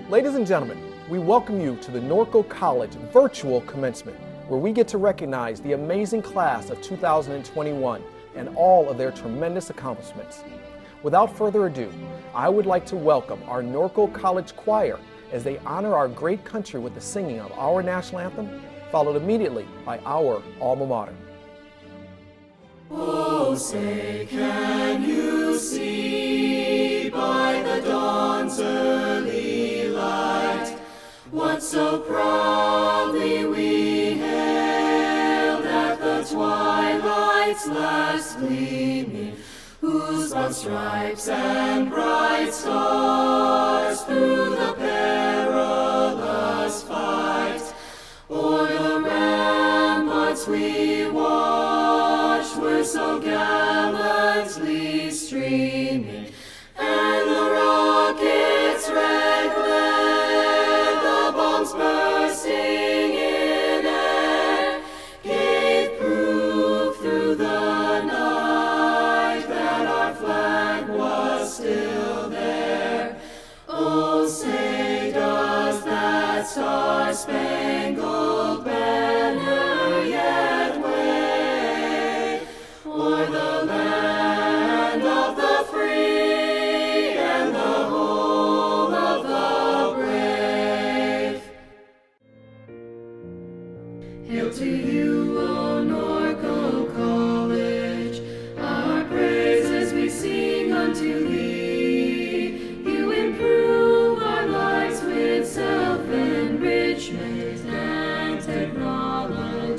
Ladies and gentlemen, we welcome you to the Norco College virtual commencement, where we get to recognize the amazing class of 2021 and all of their tremendous accomplishments. Without further ado, I would like to welcome our Norco College Choir as they honor our great country with the singing of our national anthem, followed immediately by our alma mater. Oh, say, can you see by the dawn's early light what so proudly we hailed at the twilight's last gleaming, whose broad stripes and bright stars through the perilous fight o'er the ramparts we watched were so gallantly streaming, and the rocket's red glare, the bombs bursting in air, gave proof through the night that our flag was still there. Oh, say, does that star-spangled banner yet wave o'er the land of the free and the home of the brave? Hail to you, O Norco College, our praises we sing unto thee. You improve our lives with self-enrichment and technology,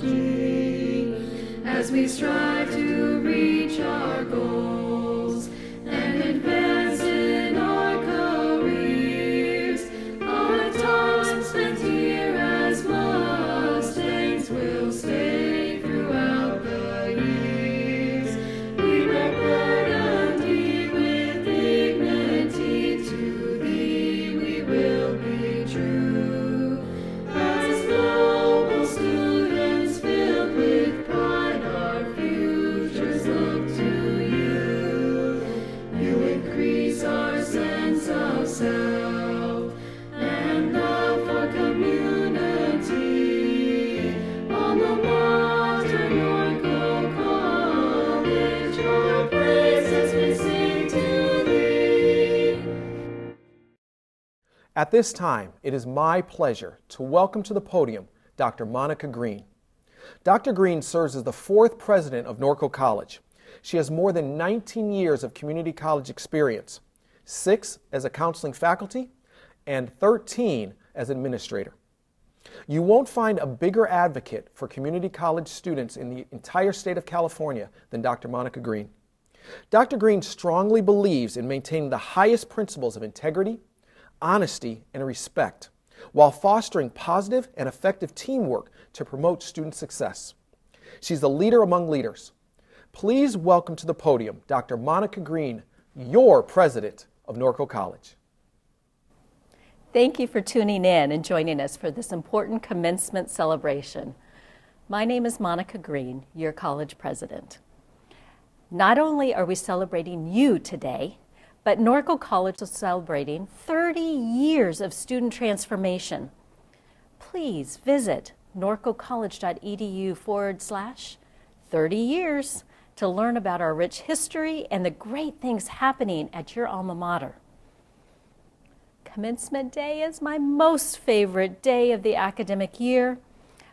as we strive to reach our goals and advance in our careers. Our time spent here as Mustangs will stay throughout the years. We bear burgundy with dignity, to thee we will be true. As noble students filled with pride, our futures look to you. You increase our sense of self and love for community. Alma mater, Norco College, your praises we sing to thee. At this time, it is my pleasure to welcome to the podium Dr. Monica Green. Dr. Green serves as the fourth president of Norco College. She has more than 19 years of community college experience, 6 as a counseling faculty and 13 as administrator. You won't find a bigger advocate for community college students in the entire state of California than Dr. Monica Green. Dr. Green strongly believes in maintaining the highest principles of integrity, honesty, and respect, while fostering positive and effective teamwork to promote student success. She's a leader among leaders. Please welcome to the podium Dr. Monica Green, your president of Norco College. Thank you for tuning in and joining us for this important commencement celebration. My name is Monica Green, your college president. Not only are we celebrating you today, but Norco College is celebrating 30 years of student transformation. Please visit norcocollege.edu/30 years to learn about our rich history and the great things happening at your alma mater. Commencement Day is my most favorite day of the academic year.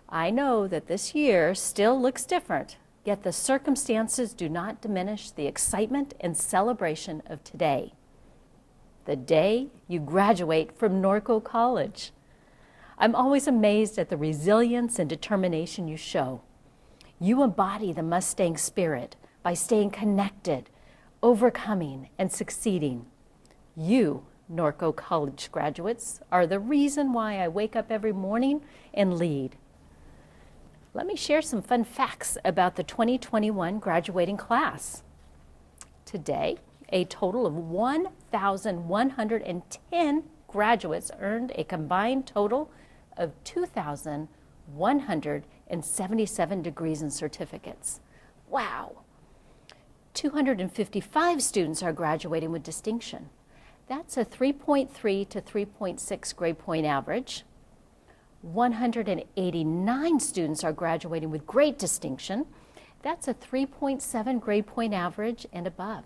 I know that this year still looks different, yet the circumstances do not diminish the excitement and celebration of today, the day you graduate from Norco College. I'm always amazed at the resilience and determination you show. You embody the Mustang spirit by staying connected, overcoming, and succeeding. You, Norco College graduates, are the reason why I wake up every morning and lead. Let me share some fun facts about the 2021 graduating class. Today, a total of 1,110 graduates earned a combined total of 2,177 degrees and certificates. Wow! 255 students are graduating with distinction. That's a 3.3 to 3.6 grade point average. 189 students are graduating with great distinction. That's a 3.7 grade point average and above.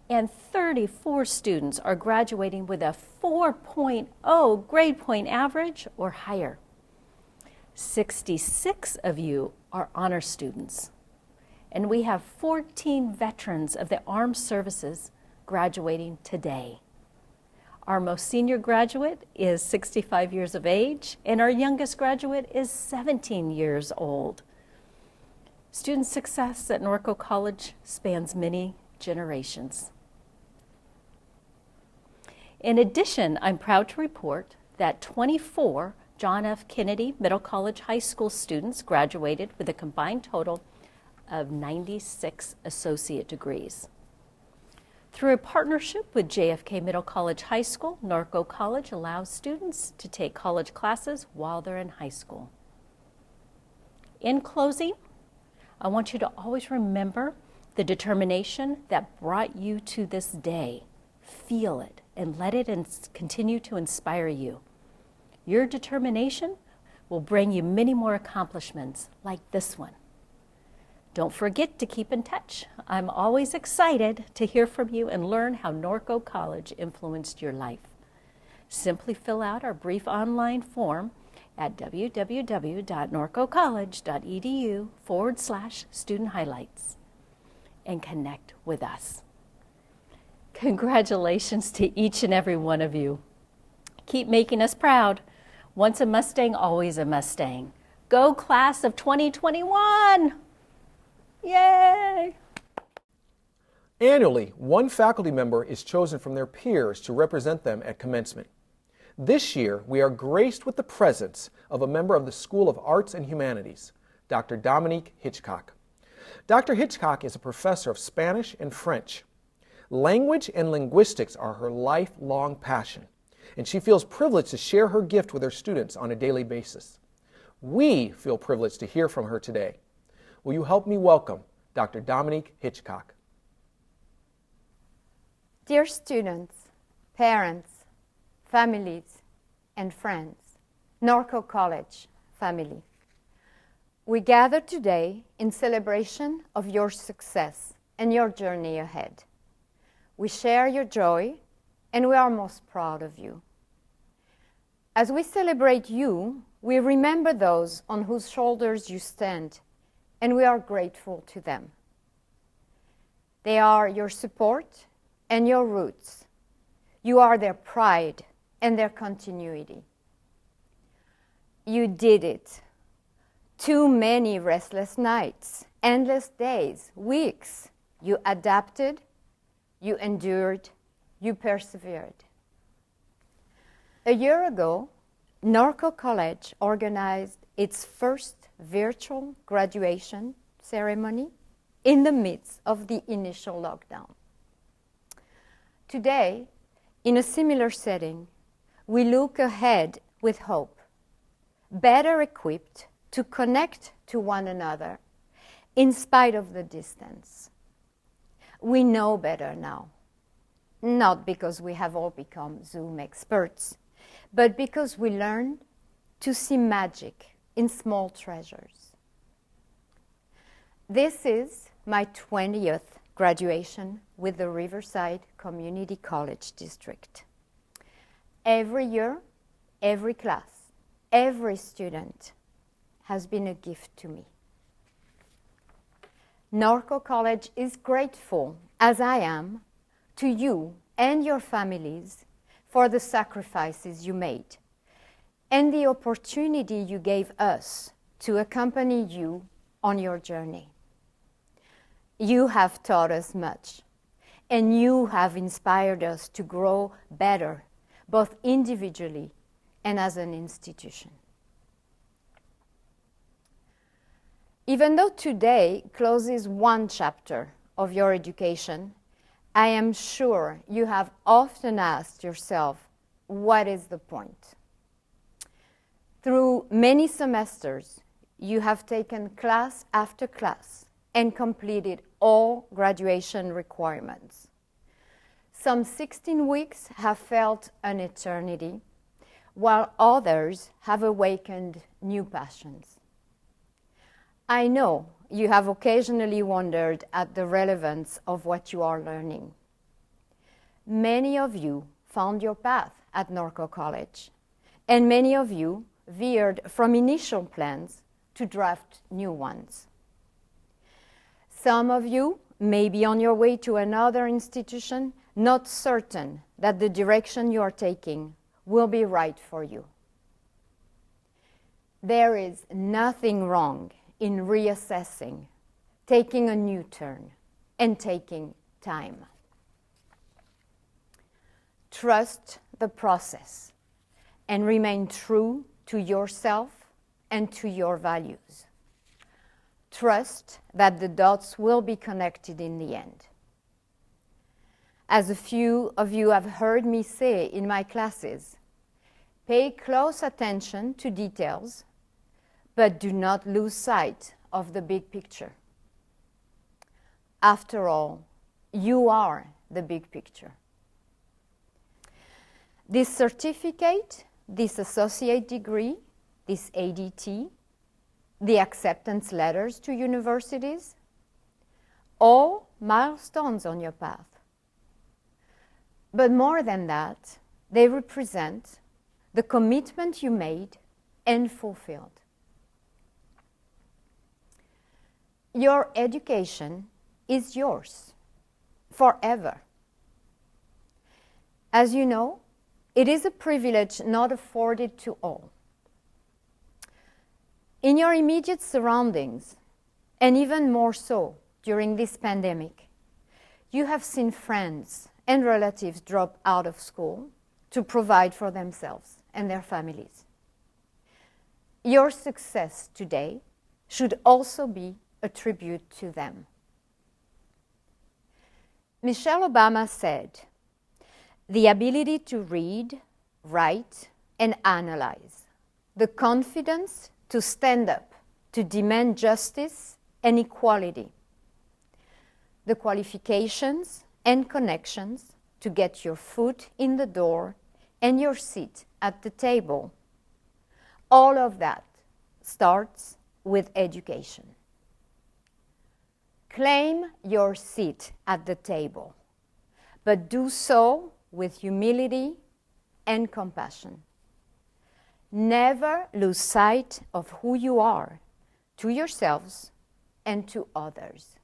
And 34 students are graduating with a 4.0 grade point average or higher. 66 of you are honor students. And we have 14 veterans of the armed services graduating today. Our most senior graduate is 65 years of age, and our youngest graduate is 17 years old. Student success at Norco College spans many generations. In addition, I'm proud to report that 24 John F. Kennedy Middle College High School students graduated with a combined total of 96 associate degrees. Through a partnership with JFK Middle College High School, Norco College allows students to take college classes while they're in high school. In closing, I want you to always remember the determination that brought you to this day. Feel it and let it continue to inspire you. Your determination will bring you many more accomplishments like this one. Don't forget to keep in touch. I'm always excited to hear from you and learn how Norco College influenced your life. Simply fill out our brief online form at www.norcocollege.edu/student highlights and connect with us. Congratulations to each and every one of you. Keep making us proud. Once a Mustang, always a Mustang. Go class of 2021! Yay! Annually, one faculty member is chosen from their peers to represent them at commencement. This year, we are graced with the presence of a member of the School of Arts and Humanities, Dr. Dominique Hitchcock. Dr. Hitchcock is a professor of Spanish and French. Language and linguistics are her lifelong passion, and she feels privileged to share her gift with her students on a daily basis. We feel privileged to hear from her today. Will you help me welcome Dr. Dominique Hitchcock? Dear students, parents, families, and friends, Norco College family, we gather today in celebration of your success and your journey ahead. We share your joy, and we are most proud of you. As we celebrate you, we remember those on whose shoulders you stand, and we are grateful to them. They are your support and your roots. You are their pride and their continuity. You did it. Too many restless nights, endless days, weeks. You adapted, you endured, you persevered. A year ago, Norco College organized its first virtual graduation ceremony in the midst of the initial lockdown. Today, in a similar setting, we look ahead with hope, better equipped to connect to one another in spite of the distance. We know better now, not because we have all become Zoom experts, but because we learned to see magic in small treasures. This is my 20th graduation with the Riverside Community College District. Every year, every class, every student has been a gift to me. Norco College is grateful, as I am, to you and your families for the sacrifices you made and the opportunity you gave us to accompany you on your journey. You have taught us much, and you have inspired us to grow better, both individually and as an institution. Even though today closes one chapter of your education, I am sure you have often asked yourself, what is the point? Through many semesters, you have taken class after class and completed all graduation requirements. Some 16 weeks have felt an eternity, while others have awakened new passions. I know you have occasionally wondered at the relevance of what you are learning. Many of you found your path at Norco College, and many of you veered from initial plans to draft new ones. Some of you may be on your way to another institution, not certain that the direction you are taking will be right for you. There is nothing wrong in reassessing, taking a new turn, and taking time. Trust the process and remain true to yourself and to your values. Trust that the dots will be connected in the end. As a few of you have heard me say in my classes, pay close attention to details, but do not lose sight of the big picture. After all, you are the big picture. This certificate, this associate degree, this ADT, the acceptance letters to universities, all milestones on your path. But more than that, they represent the commitment you made and fulfilled. Your education is yours forever. As you know, it is a privilege not afforded to all. In your immediate surroundings, and even more so during this pandemic, you have seen friends and relatives drop out of school to provide for themselves and their families. Your success today should also be a tribute to them. Michelle Obama said, "The ability to read, write, and analyze, the confidence to stand up, to demand justice and equality, the qualifications and connections to get your foot in the door and your seat at the table. All of that starts with education." Claim your seat at the table, but do so with humility and compassion. Never lose sight of who you are to yourselves and to others.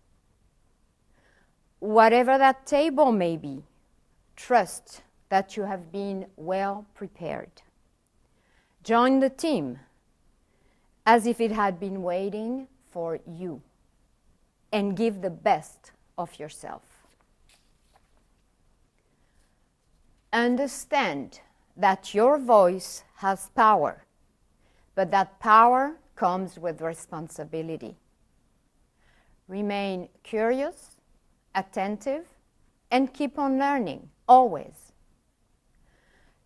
Whatever that table may be, trust that you have been well prepared. Join the team as if it had been waiting for you, and give the best of yourself. Understand that your voice has power, but that power comes with responsibility. Remain curious, attentive, and keep on learning, always.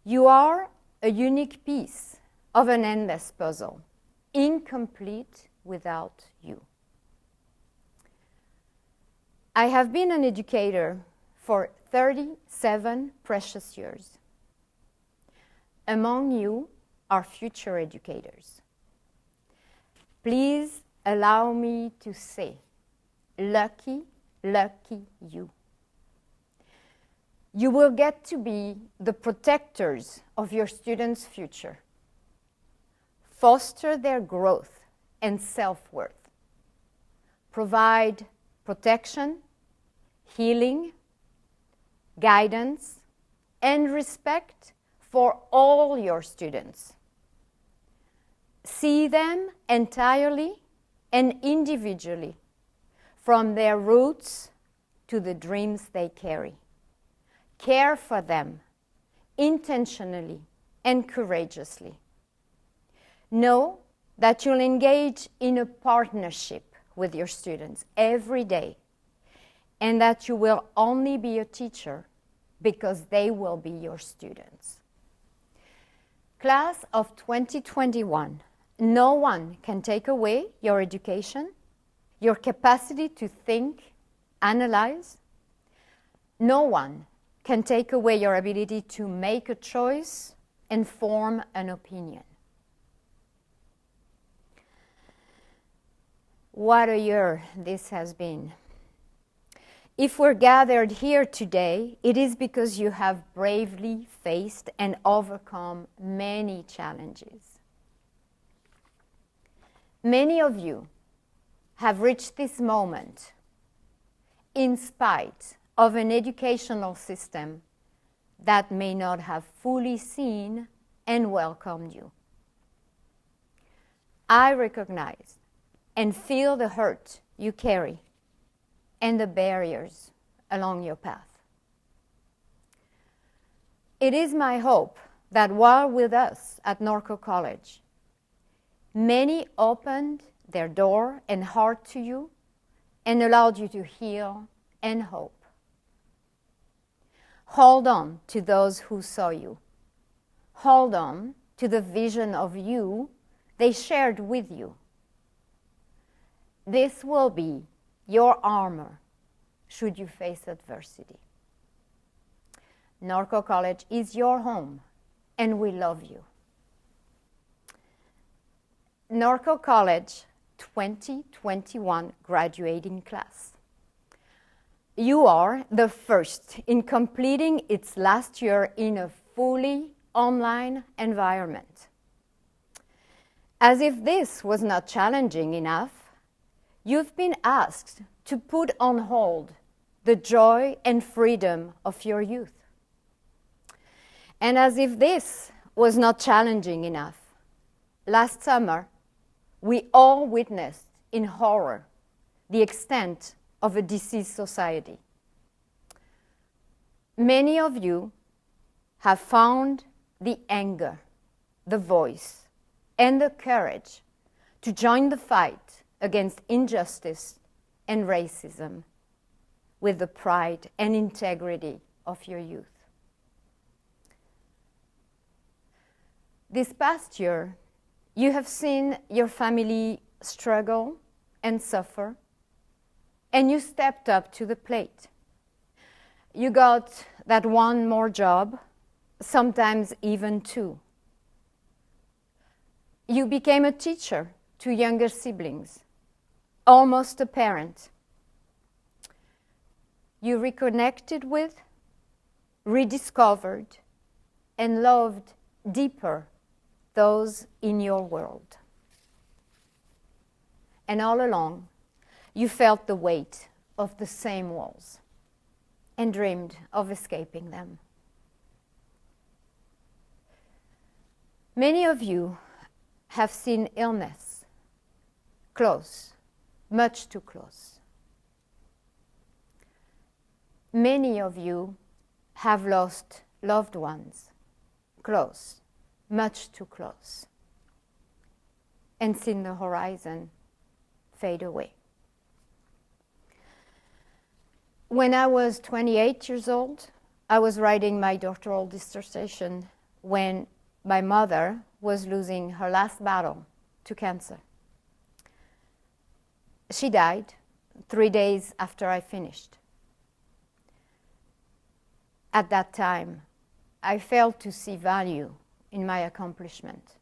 You are a unique piece of an endless puzzle, incomplete without you. I have been an educator for 37 precious years. Among you are future educators. Please allow me to say, lucky, lucky you. You will get to be the protectors of your students' future. Foster their growth and self-worth. Provide protection, healing, guidance, and respect for all your students. See them entirely and individually, from their roots to the dreams they carry. Care for them intentionally and courageously. Know that you'll engage in a partnership with your students every day, and that you will only be a teacher because they will be your students. Class of 2021, no one can take away your education, your capacity to think, analyze. No one can take away your ability to make a choice and form an opinion. What a year this has been. If we're gathered here today, it is because you have bravely faced and overcome many challenges. Many of you have reached this moment in spite of an educational system that may not have fully seen and welcomed you. I recognize and feel the hurt you carry and the barriers along your path. It is my hope that while with us at Norco College, many opened their door and heart to you and allowed you to heal and hope. Hold on to those who saw you. Hold on to the vision of you they shared with you. This will be your armor should you face adversity. Norco College is your home, and we love you. Norco College 2021 graduating class. You are the first in completing its last year in a fully online environment. As if this was not challenging enough, you've been asked to put on hold the joy and freedom of your youth. And as if this was not challenging enough, last summer, we all witnessed in horror the extent of a diseased society. Many of you have found the anger, the voice, and the courage to join the fight against injustice and racism with the pride and integrity of your youth. This past year, you have seen your family struggle and suffer, and you stepped up to the plate. You got that one more job, sometimes even two. You became a teacher to younger siblings, almost a parent. You reconnected with, rediscovered, and loved deeper those in your world. And all along, you felt the weight of the same walls and dreamed of escaping them. Many of you have seen illness close, much too close. Many of you have lost loved ones close, much too close, and seen the horizon fade away. When I was 28 years old, I was writing my doctoral dissertation when my mother was losing her last battle to cancer. She died 3 days after I finished. At that time, I failed to see value in my accomplishment.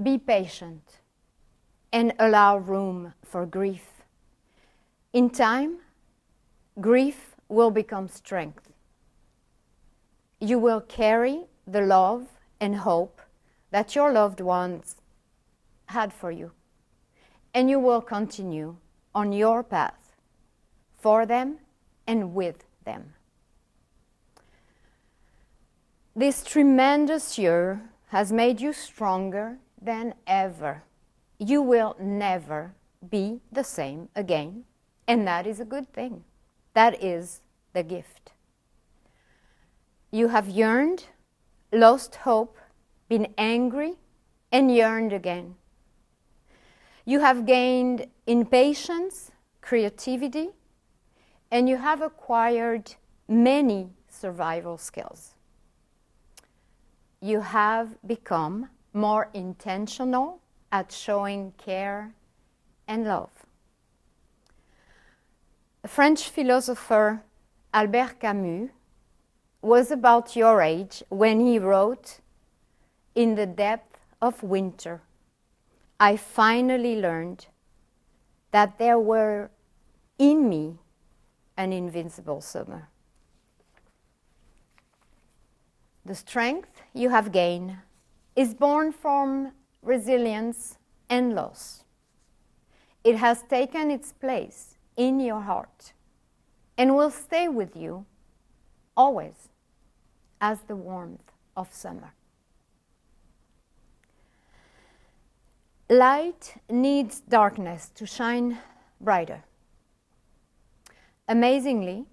Be patient and allow room for grief. In time, grief will become strength. You will carry the love and hope that your loved ones had for you, and you will continue on your path for them and with them. This tremendous year has made you stronger than ever. You will never be the same again, and that is a good thing. That is the gift. You have yearned, lost hope, been angry, and yearned again. You have gained in patience, creativity, and you have acquired many survival skills. You have become more intentional at showing care and love. French philosopher Albert Camus was about your age when he wrote, "In the depth of winter, I finally learned that there were in me an invincible summer." The strength you have gained is born from resilience and loss. It has taken its place in your heart and will stay with you always as the warmth of summer. Light needs darkness to shine brighter. Amazingly,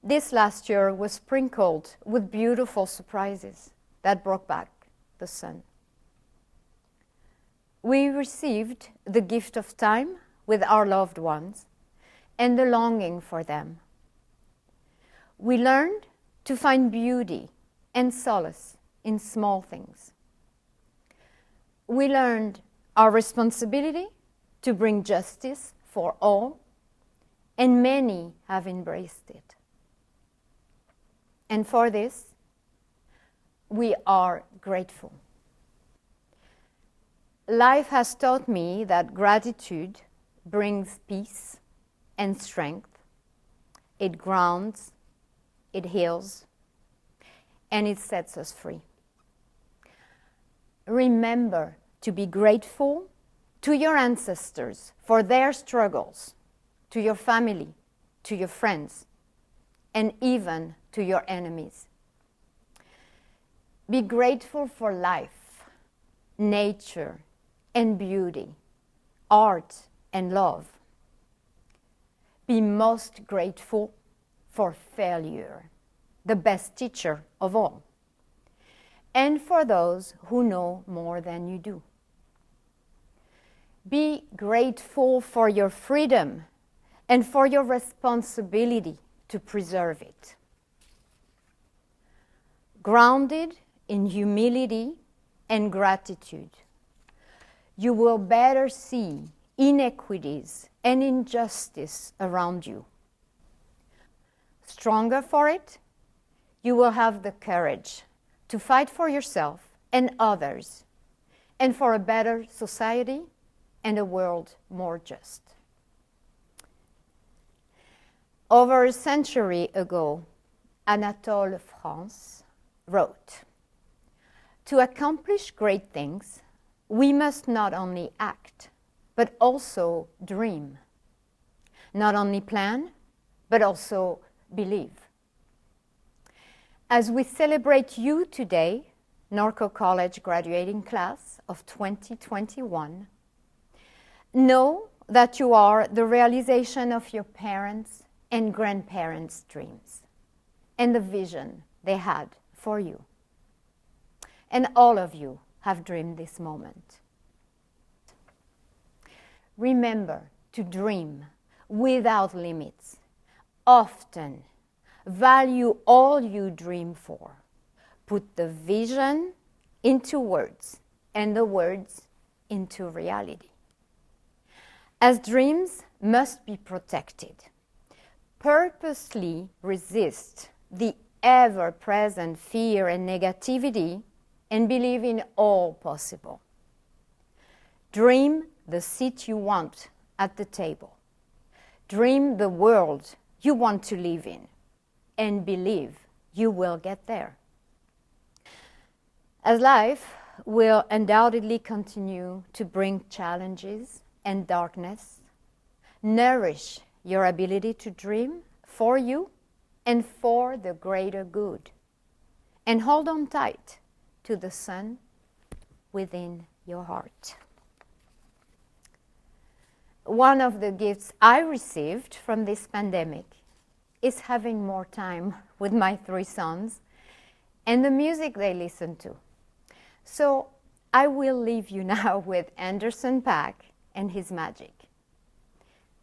this last year was sprinkled with beautiful surprises that brought back the sun. We received the gift of time with our loved ones and the longing for them. We learned to find beauty and solace in small things. We learned our responsibility to bring justice for all, and many have embraced it. And for this, we are grateful. Life has taught me that gratitude brings peace and strength. It grounds, it heals, and it sets us free. Remember to be grateful to your ancestors for their struggles, to your family, to your friends, and even to your enemies. Be grateful for life, nature, and beauty, art, and love. Be most grateful for failure, the best teacher of all, and for those who know more than you do. Be grateful for your freedom and for your responsibility to preserve it. Grounded in humility and gratitude, you will better see inequities and injustice around you. Stronger for it, you will have the courage to fight for yourself and others, and for a better society and a world more just. Over a century ago, Anatole France wrote, "To accomplish great things, we must not only act, but also dream. Not only plan, but also believe." As we celebrate you today, Norco College graduating class of 2021, know that you are the realization of your parents' and grandparents' dreams and the vision they had for you. And all of you have dreamed this moment. Remember to dream without limits. Often value all you dream for. Put the vision into words and the words into reality. As dreams must be protected, purposely resist the ever-present fear and negativity and believe in all possible. Dream the seat you want at the table. Dream the world you want to live in, and believe you will get there. As life will undoubtedly continue to bring challenges and darkness, nourish your ability to dream for you and for the greater good, and hold on tight to the sun within your heart. One of the gifts I received from this pandemic is having more time with my 3 sons and the music they listen to. So I will leave you now with Anderson .Paak and his magic.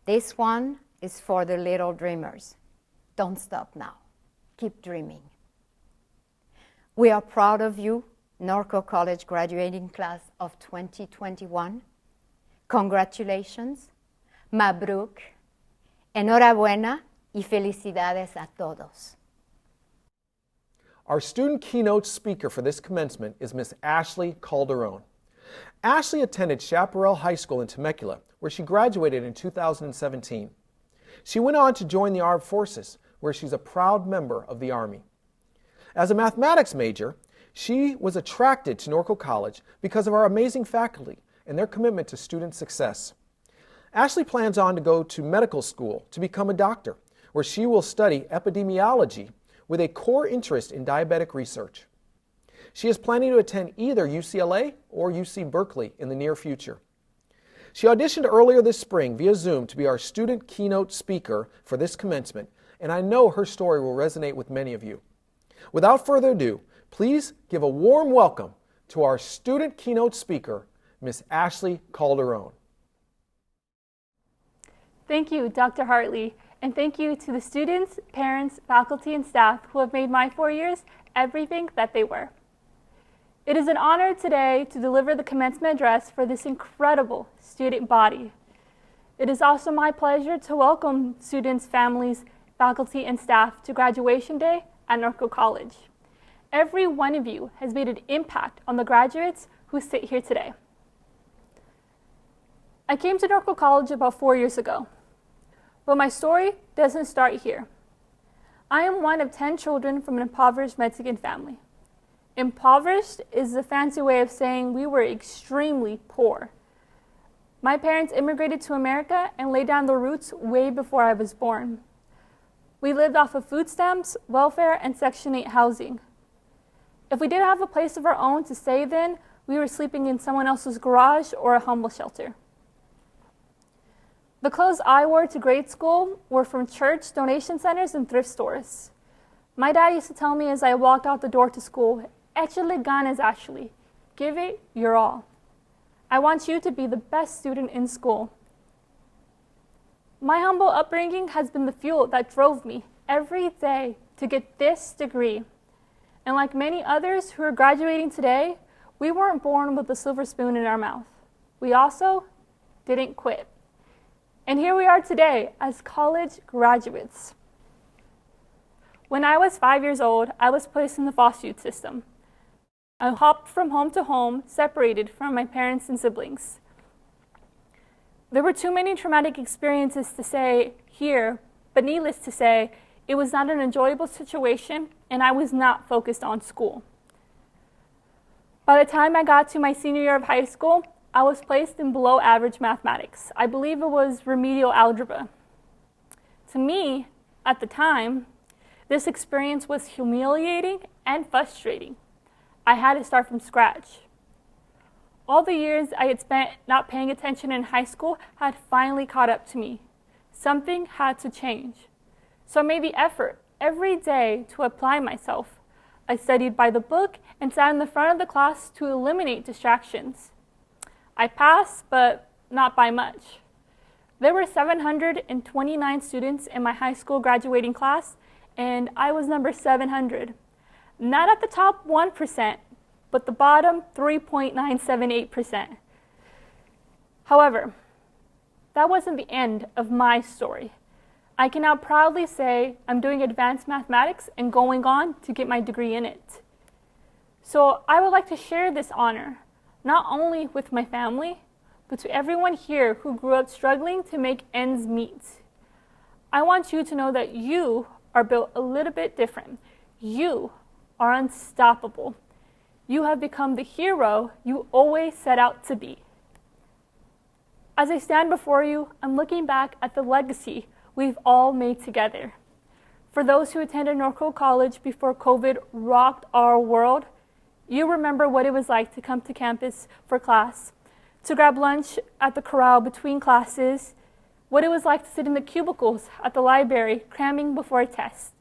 This one is for the little dreamers. Don't stop now. Keep dreaming. We are proud of you, Norco College graduating class of 2021. Congratulations, Mabruk, enhorabuena y felicidades a todos. Our student keynote speaker for this commencement is Miss Ashley Calderon. Ashley attended Chaparral High School in Temecula, where she graduated in 2017. She went on to join the Armed Forces, where she's a proud member of the Army. As a mathematics major, she was attracted to Norco College because of our amazing faculty and their commitment to student success. Ashley plans on to go to medical school to become a doctor, where she will study epidemiology with a core interest in diabetic research. She is planning to attend either UCLA or UC Berkeley in the near future. She auditioned earlier this spring via Zoom to be our student keynote speaker for this commencement, and I know her story will resonate with many of you. Without further ado, please give a warm welcome to our student keynote speaker, Miss Ashley Calderon. Thank you, Dr. Hartley, and thank you to the students, parents, faculty, and staff who have made my 4 years everything that they were. It is an honor today to deliver the commencement address for this incredible student body. It is also my pleasure to welcome students, families, faculty, and staff to graduation day at Norco College. Every one of you has made an impact on the graduates who sit here today. I came to Norco College about 4 years ago, but my story doesn't start here. I am one of 10 children from an impoverished Mexican family. Impoverished is a fancy way of saying we were extremely poor. My parents immigrated to America and laid down their roots way before I was born. We lived off of food stamps, welfare, and Section 8 housing. If we didn't have a place of our own to stay then, we were sleeping in someone else's garage or a homeless shelter. The clothes I wore to grade school were from church, donation centers, and thrift stores. My dad used to tell me as I walked out the door to school, "Échale ganas, Ashley. Give it your all. I want you to be the best student in school." My humble upbringing has been the fuel that drove me every day to get this degree. And like many others who are graduating today, we weren't born with a silver spoon in our mouth. We also didn't quit. And here we are today as college graduates. When I was 5 years old, I was placed in the foster youth system. I hopped from home to home, separated from my parents and siblings. There were too many traumatic experiences to say here, but needless to say, it was not an enjoyable situation, and I was not focused on school. By the time I got to my senior year of high school, I was placed in below average mathematics. I believe it was remedial algebra. To me, at the time, this experience was humiliating and frustrating. I had to start from scratch. All the years I had spent not paying attention in high school had finally caught up to me. Something had to change. So I made the effort every day to apply myself. I studied by the book and sat in the front of the class to eliminate distractions. I passed, but not by much. There were 729 students in my high school graduating class, and I was number 700. Not at the top 1%, but the bottom 3.978%. However, that wasn't the end of my story. I can now proudly say I'm doing advanced mathematics and going on to get my degree in it. So I would like to share this honor, not only with my family, but to everyone here who grew up struggling to make ends meet. I want you to know that you are built a little bit different. You are unstoppable. You have become the hero you always set out to be. As I stand before you, I'm looking back at the legacy we've all made together. For those who attended Norco College before COVID rocked our world, you remember what it was like to come to campus for class, to grab lunch at the corral between classes, what it was like to sit in the cubicles at the library cramming before a test,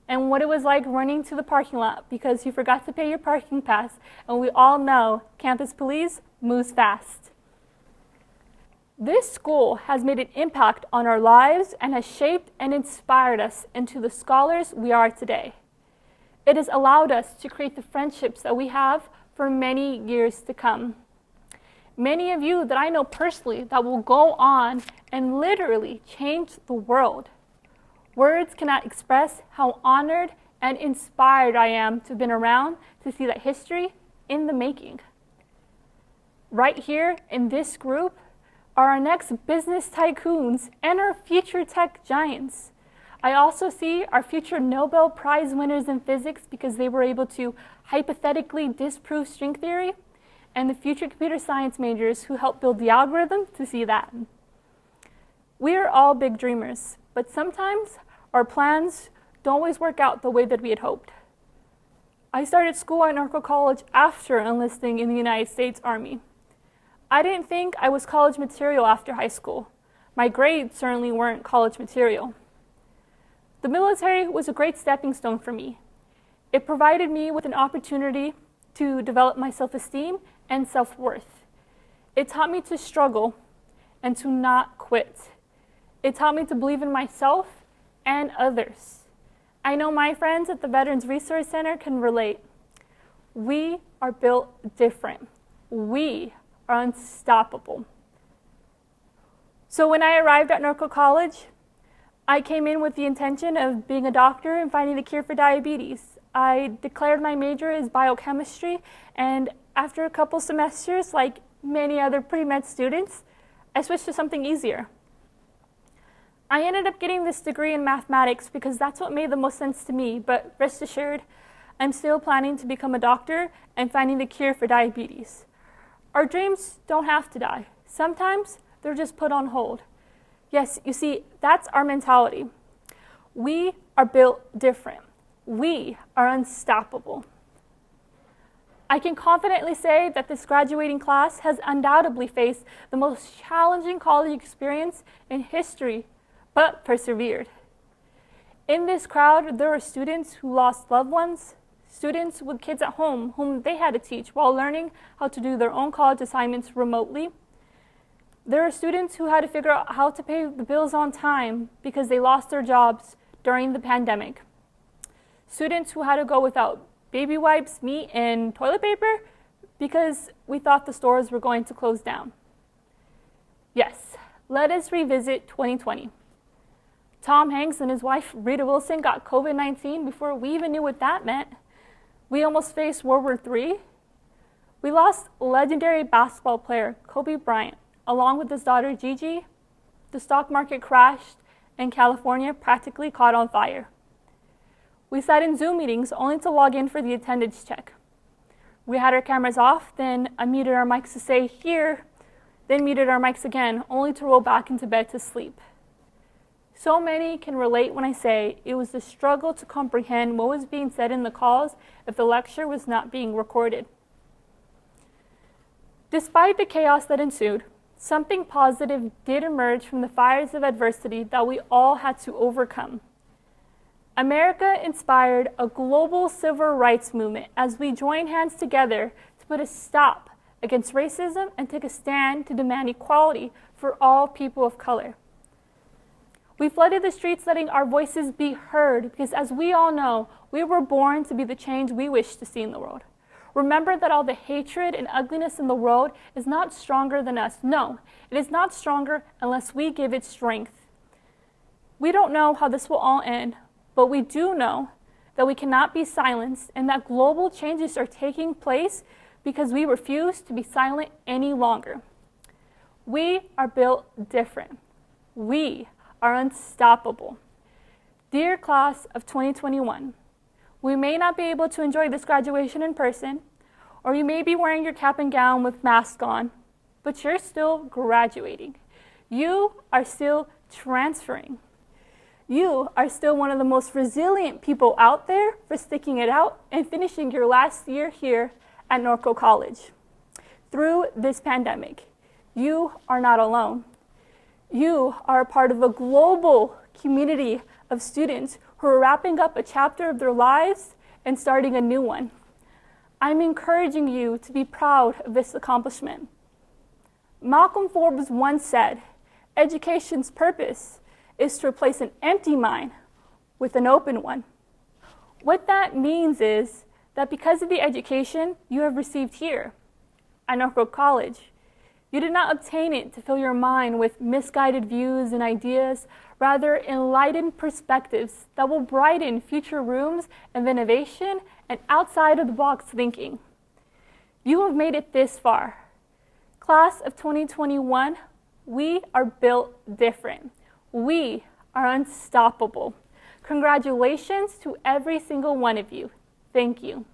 and what it was like running to the parking lot because you forgot to pay your parking pass, and we all know campus police moves fast. This school has made an impact on our lives and has shaped and inspired us into the scholars we are today. It has allowed us to create the friendships that we have for many years to come. Many of you that I know personally that will go on and literally change the world. Words cannot express how honored and inspired I am to have been around to see that history in the making. Right here in this group are our next business tycoons and our future tech giants. I also see our future Nobel Prize winners in physics because they were able to hypothetically disprove string theory, and the future computer science majors who helped build the algorithm to see that. We are all big dreamers, but sometimes our plans don't always work out the way that we had hoped. I started school at Norco College after enlisting in the United States Army. I didn't think I was college material after high school. My grades certainly weren't college material. The military was a great stepping stone for me. It provided me with an opportunity to develop my self-esteem and self-worth. It taught me to struggle and to not quit. It taught me to believe in myself and others. I know my friends at the Veterans Resource Center can relate. We are built different. We are unstoppable. So when I arrived at Norco College, I came in with the intention of being a doctor and finding the cure for diabetes. I declared my major as biochemistry, and after a couple semesters, like many other pre-med students, I switched to something easier. I ended up getting this degree in mathematics because that's what made the most sense to me, but rest assured, I'm still planning to become a doctor and finding the cure for diabetes. Our dreams don't have to die. Sometimes they're just put on hold. Yes, you see, that's our mentality. We are built different. We are unstoppable. I can confidently say that this graduating class has undoubtedly faced the most challenging college experience in history, but persevered. In this crowd, there are students who lost loved ones, students with kids at home whom they had to teach while learning how to do their own college assignments remotely. There are students who had to figure out how to pay the bills on time because they lost their jobs during the pandemic. Students who had to go without baby wipes, meat, and toilet paper because we thought the stores were going to close down. Yes, let us revisit 2020. Tom Hanks and his wife Rita Wilson got COVID-19 before we even knew what that meant. We almost faced World War III. We lost legendary basketball player Kobe Bryant, along with his daughter Gigi. The stock market crashed and California practically caught on fire. We sat in Zoom meetings only to log in for the attendance check. We had our cameras off, then unmuted our mics to say here, then muted our mics again, only to roll back into bed to sleep. So many can relate when I say it was the struggle to comprehend what was being said in the calls if the lecture was not being recorded. Despite the chaos that ensued, something positive did emerge from the fires of adversity that we all had to overcome. America inspired a global civil rights movement as we joined hands together to put a stop against racism and take a stand to demand equality for all people of color. We flooded the streets letting our voices be heard because, as we all know, we were born to be the change we wish to see in the world. Remember that all the hatred and ugliness in the world is not stronger than us. No, it is not stronger unless we give it strength. We don't know how this will all end, but we do know that we cannot be silenced and that global changes are taking place because we refuse to be silent any longer. We are built different. We are unstoppable. Dear class of 2021, we may not be able to enjoy this graduation in person, or you may be wearing your cap and gown with mask on, but you're still graduating. You are still transferring. You are still one of the most resilient people out there for sticking it out and finishing your last year here at Norco College. Through this pandemic, you are not alone. You are a part of a global community of students who are wrapping up a chapter of their lives and starting a new one. I'm encouraging you to be proud of this accomplishment. Malcolm Forbes once said, "Education's purpose is to replace an empty mind with an open one." What that means is that because of the education you have received here at Norco College, you did not obtain it to fill your mind with misguided views and ideas. rather enlightened perspectives that will brighten future rooms of innovation and outside-of-the-box thinking. You have made it this far. Class of 2021, we are built different. We are unstoppable. Congratulations to every single one of you. Thank you.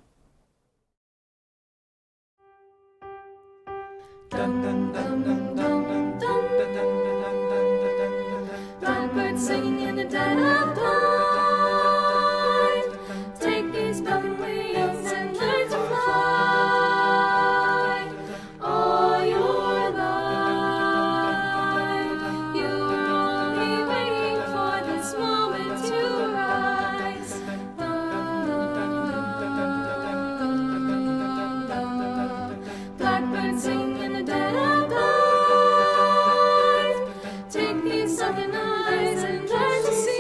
Blackbird singing in the dead of night. Take these broken wings and learn to fly. All your life, you're only waiting for this moment to rise. Blackbird singing in the dead of night. Take these sunken eyes and learn to see.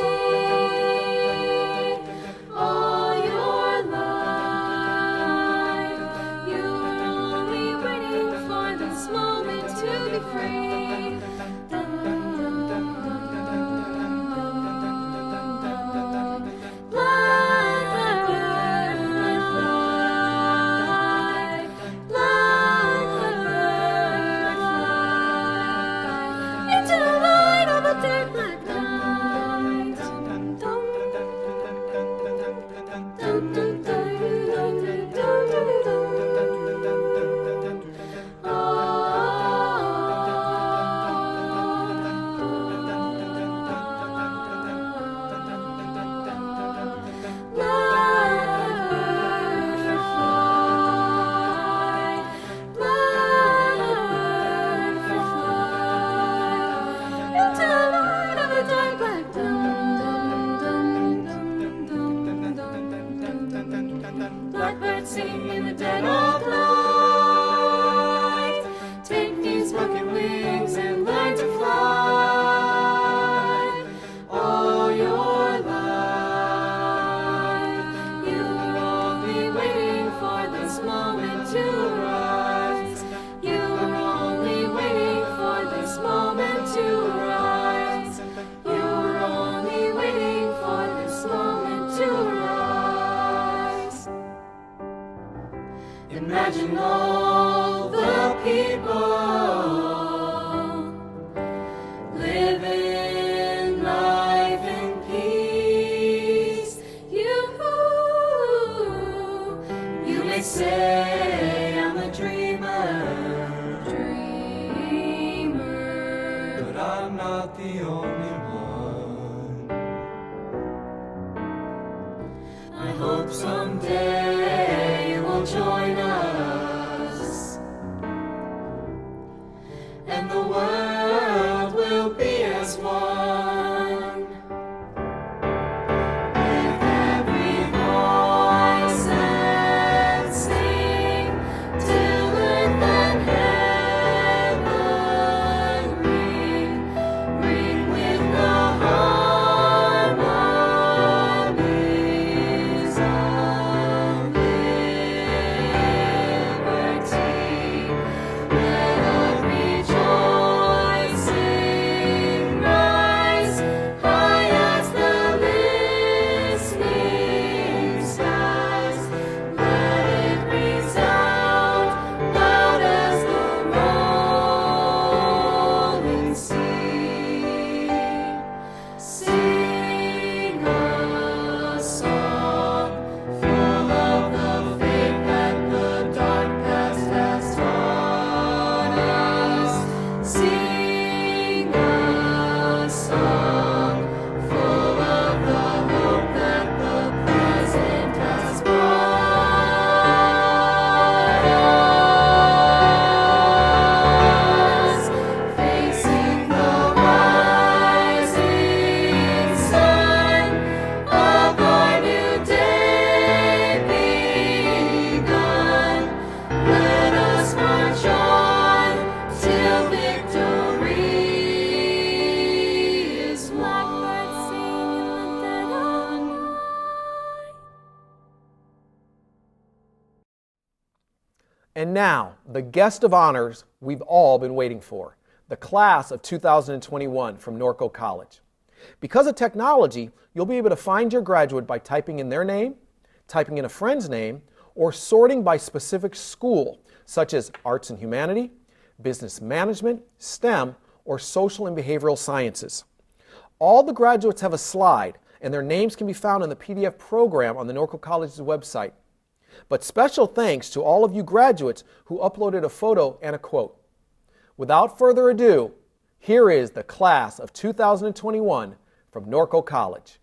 All your life, you're only waiting for this moment to be free. Blackbird fly, blackbird fly into the light of a dark black night. Blackbird singing in the dead of night. Take these broken wings and learn to fly. All your life, you're only waiting for this moment to rise. You're only waiting for this moment to rise. You're only waiting for this moment to rise. Imagine all the people living life in peace. You may say I'm a dreamer, but I'm not the only one. I hope someday you will join us, and the world will be as one. Lift every voice and sing till earth and heaven ring, ring with the harmonies of liberty. Let us rejoicing rise high as the listening skies. Let it resound loud as the rolling sea. Sing a song full of the faith that the dark past has taught us. Sing a song full of the hope that the present has brought us. Facing the rising sun of our new day begun. Let us march on till victory is won. And now, the guest of honors we've all been waiting for, the class of 2021 from Norco College. Because of technology, you'll be able to find your graduate by typing in their name, typing in a friend's name, or sorting by specific school, such as arts and humanity, business management, STEM, or social and behavioral sciences. All the graduates have a slide, and their names can be found in the PDF program on the Norco College's website. But special thanks to all of you graduates who uploaded a photo and a quote. Without further ado, here is the class of 2021 from Norco College.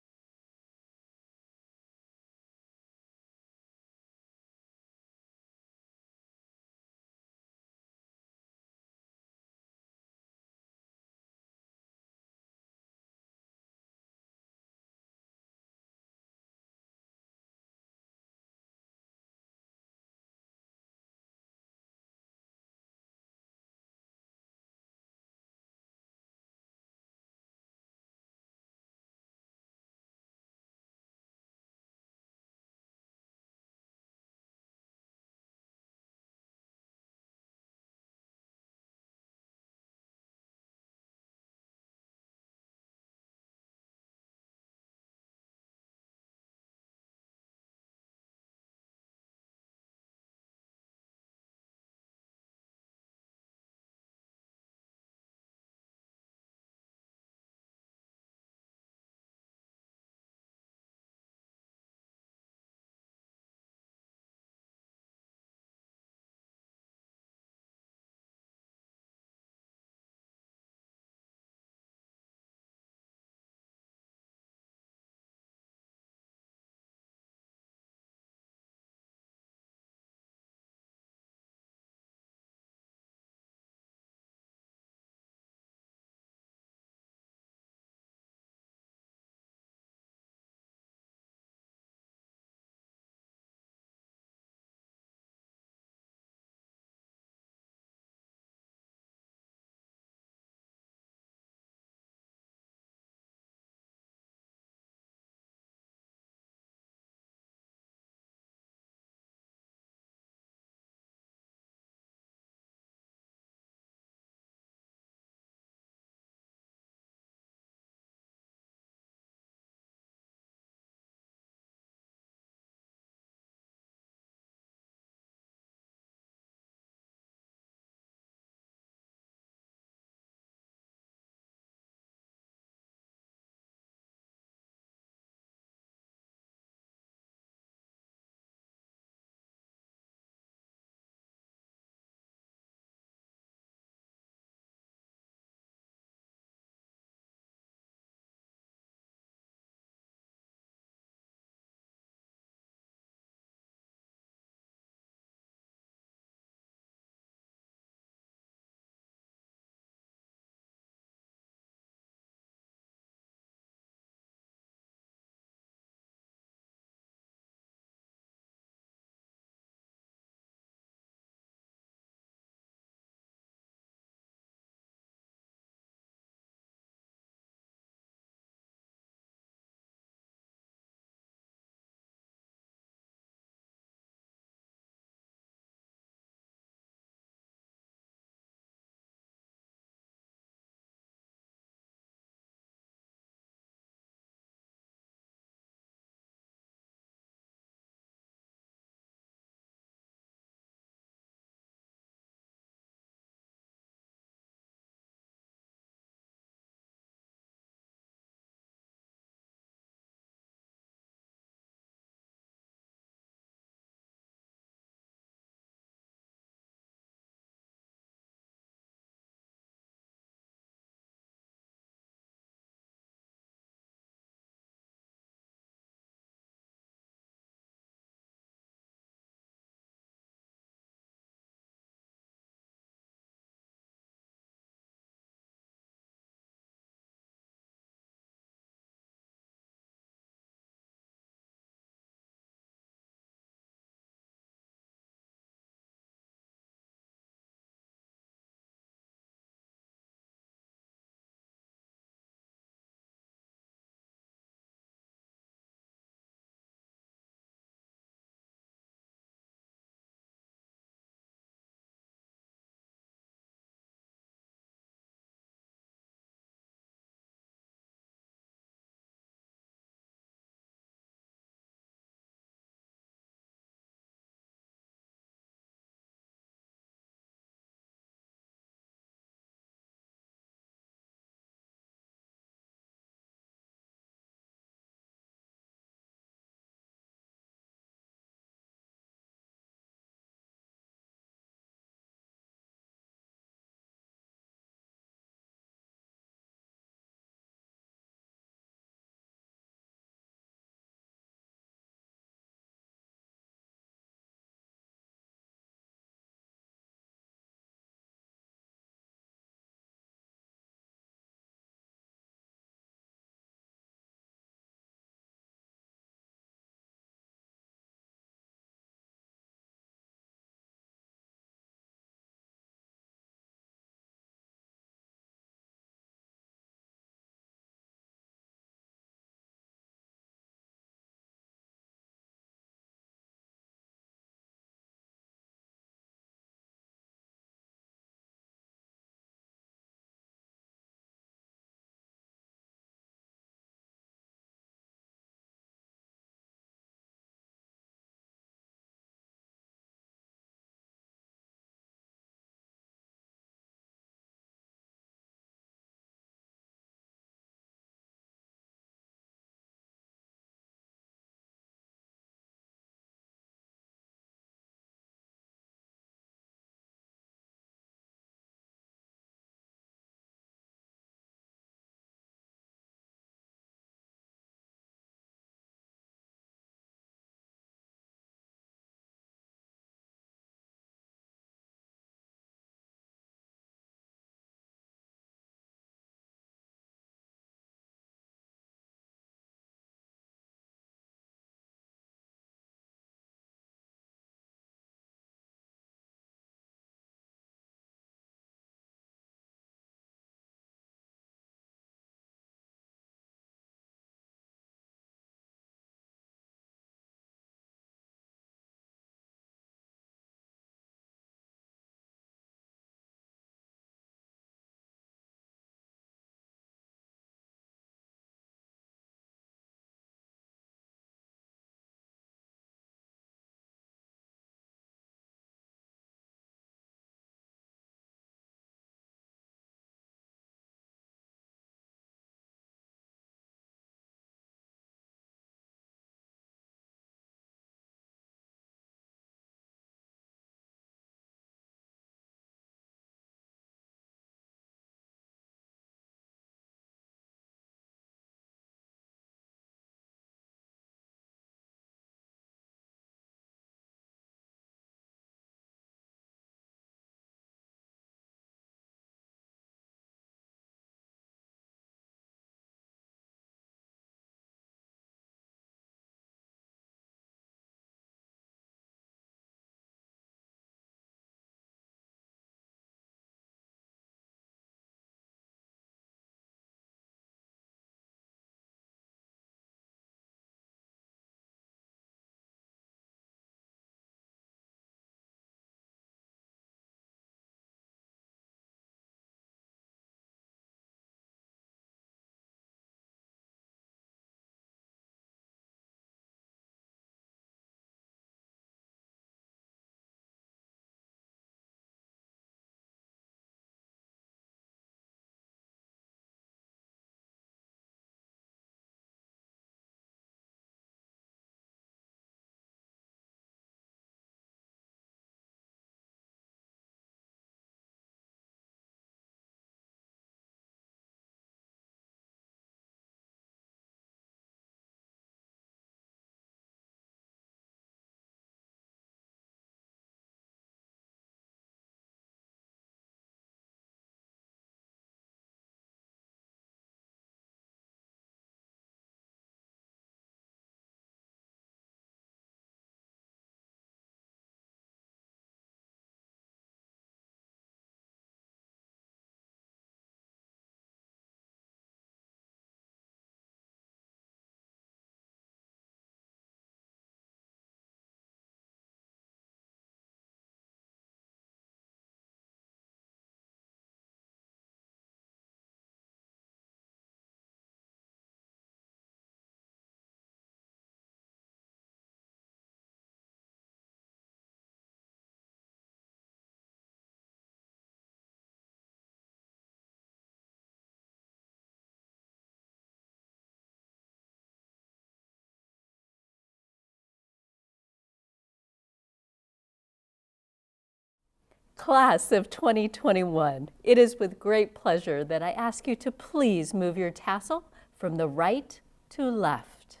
Class of 2021, it is with great pleasure that I ask you to please move your tassel from the right to left.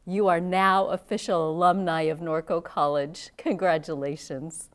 You are now official alumni of Norco College. Congratulations.